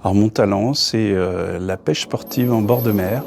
Alors mon talent, c'est la pêche sportive en bord de mer.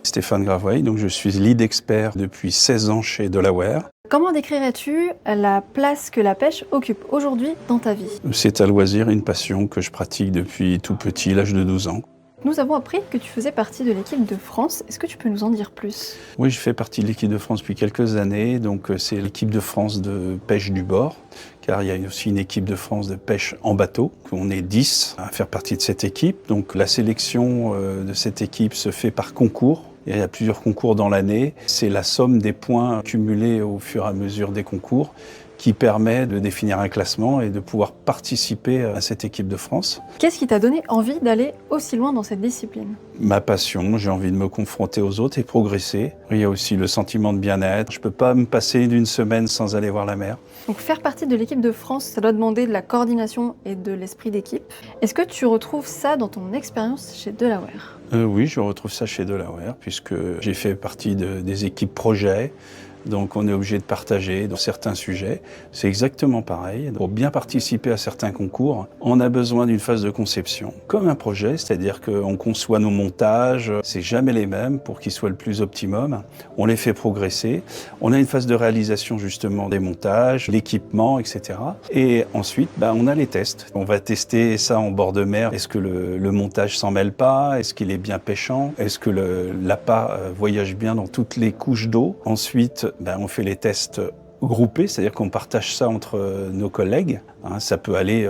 Stéphane Gravoy, donc je suis lead expert depuis 16 ans chez Delaware. Comment décrirais-tu la place que la pêche occupe aujourd'hui dans ta vie? C'est un loisir, une passion que je pratique depuis tout petit, l'âge de 12 ans. Nous avons appris que tu faisais partie de l'équipe de France. Est-ce que tu peux nous en dire plus? Oui, je fais partie de l'équipe de France depuis quelques années, donc c'est l'équipe de France de pêche du bord, car il y a aussi une équipe de France de pêche en bateau. On est 10 à faire partie de cette équipe, donc la sélection de cette équipe se fait par concours. Il y a plusieurs concours dans l'année. C'est la somme des points cumulés au fur et à mesure des concours qui permet de définir un classement et de pouvoir participer à cette équipe de France. Qu'est-ce qui t'a donné envie d'aller aussi loin dans cette discipline? Ma passion, j'ai envie de me confronter aux autres et progresser. Il y a aussi le sentiment de bien-être. Je ne peux pas me passer d'une semaine sans aller voir la mer. Donc faire partie de l'équipe de France, ça doit demander de la coordination et de l'esprit d'équipe. Est-ce que tu retrouves ça dans ton expérience chez Delaware? Oui, je retrouve ça chez Delaware, puisque j'ai fait partie des équipes projets. Donc on est obligé de partager dans certains sujets. C'est exactement pareil. Pour bien participer à certains concours, on a besoin d'une phase de conception. Comme un projet, c'est-à-dire qu'on conçoit nos montages, c'est jamais les mêmes pour qu'ils soient le plus optimum. On les fait progresser. On a une phase de réalisation justement des montages, l'équipement, etc. Et ensuite, on a les tests. On va tester ça en bord de mer. Est-ce que le montage s'en mêle pas? Est-ce qu'il est bien pêchant? Est-ce que l'appât voyage bien dans toutes les couches d'eau? Ensuite, on fait les tests groupés, c'est-à-dire qu'on partage ça entre nos collègues. Ça peut aller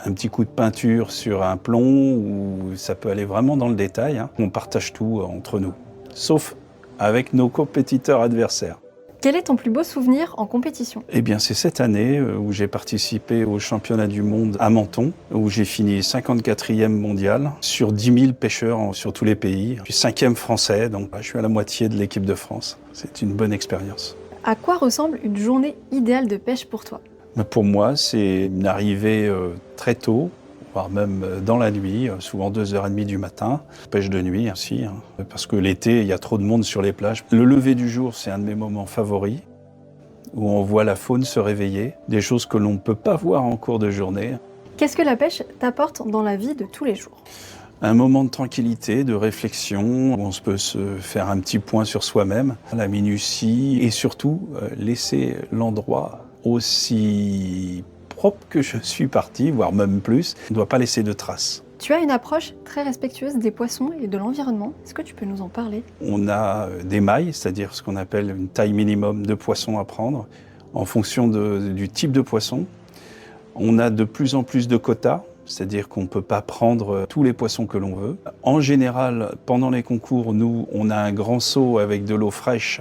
un petit coup de peinture sur un plomb ou ça peut aller vraiment dans le détail. On partage tout entre nous, sauf avec nos compétiteurs adversaires. Quel est ton plus beau souvenir en compétition? Eh bien, c'est cette année où j'ai participé au championnat du monde à Menton, où j'ai fini 54e mondial sur 10 000 pêcheurs sur tous les pays. Je suis 5e français, donc je suis à la moitié de l'équipe de France. C'est une bonne expérience. À quoi ressemble une journée idéale de pêche pour toi? Pour moi, c'est une arrivée très tôt, voire même dans la nuit, souvent 2h30 du matin. Pêche de nuit aussi, parce que l'été, il y a trop de monde sur les plages. Le lever du jour, c'est un de mes moments favoris, où on voit la faune se réveiller, des choses que l'on ne peut pas voir en cours de journée. Qu'est-ce que la pêche t'apporte dans la vie de tous les jours? Un moment de tranquillité, de réflexion, où on peut se faire un petit point sur soi-même, la minutie, et surtout laisser l'endroit aussi propre que je suis parti, voire même plus. On ne doit pas laisser de traces. Tu as une approche très respectueuse des poissons et de l'environnement. Est-ce que tu peux nous en parler? On a des mailles, c'est-à-dire ce qu'on appelle une taille minimum de poisson à prendre, en fonction du type de poisson. On a de plus en plus de quotas, c'est-à-dire qu'on ne peut pas prendre tous les poissons que l'on veut. En général, pendant les concours, nous, on a un grand seau avec de l'eau fraîche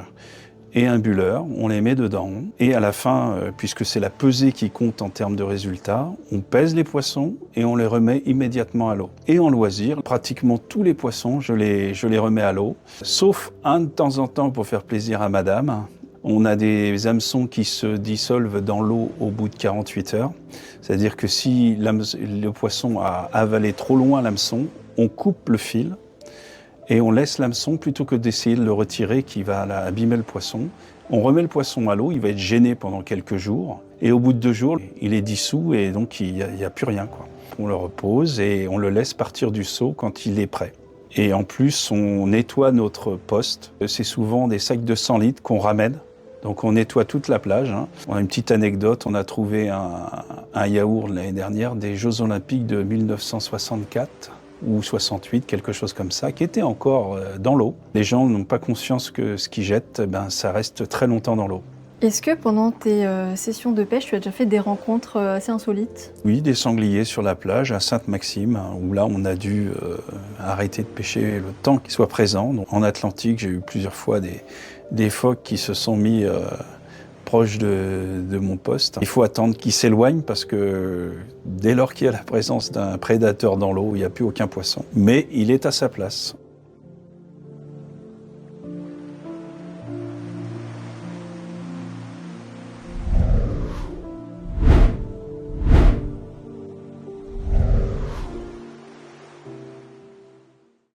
et un bulleur, on les met dedans. Et à la fin, puisque c'est la pesée qui compte en termes de résultats, on pèse les poissons et on les remet immédiatement à l'eau. Et en loisir, pratiquement tous les poissons, je les remets à l'eau, sauf un de temps en temps pour faire plaisir à madame. On a des hameçons qui se dissolvent dans l'eau au bout de 48 heures. C'est-à-dire que si le poisson a avalé trop loin l'hameçon, on coupe le fil et on laisse l'hameçon plutôt que d'essayer de le retirer qui va abîmer le poisson. On remet le poisson à l'eau, il va être gêné pendant quelques jours et au bout de 2 jours, il est dissous et donc il n'y a plus rien, quoi. On le repose et on le laisse partir du seau quand il est prêt. Et en plus, on nettoie notre poste. C'est souvent des sacs de 100 litres qu'on ramène. Donc on nettoie toute la plage. On a une petite anecdote, on a trouvé un yaourt l'année dernière des Jeux Olympiques de 1964 ou 68, quelque chose comme ça, qui était encore dans l'eau. Les gens n'ont pas conscience que ce qu'ils jettent, ça reste très longtemps dans l'eau. Est-ce que pendant tes sessions de pêche, tu as déjà fait des rencontres assez insolites? Oui, des sangliers sur la plage à Sainte-Maxime, où là on a dû arrêter de pêcher le temps qu'il soit présent. Donc, en Atlantique, j'ai eu plusieurs fois des phoques qui se sont mis proche de mon poste. Il faut attendre qu'il s'éloigne parce que dès lors qu'il y a la présence d'un prédateur dans l'eau, il n'y a plus aucun poisson. Mais il est à sa place.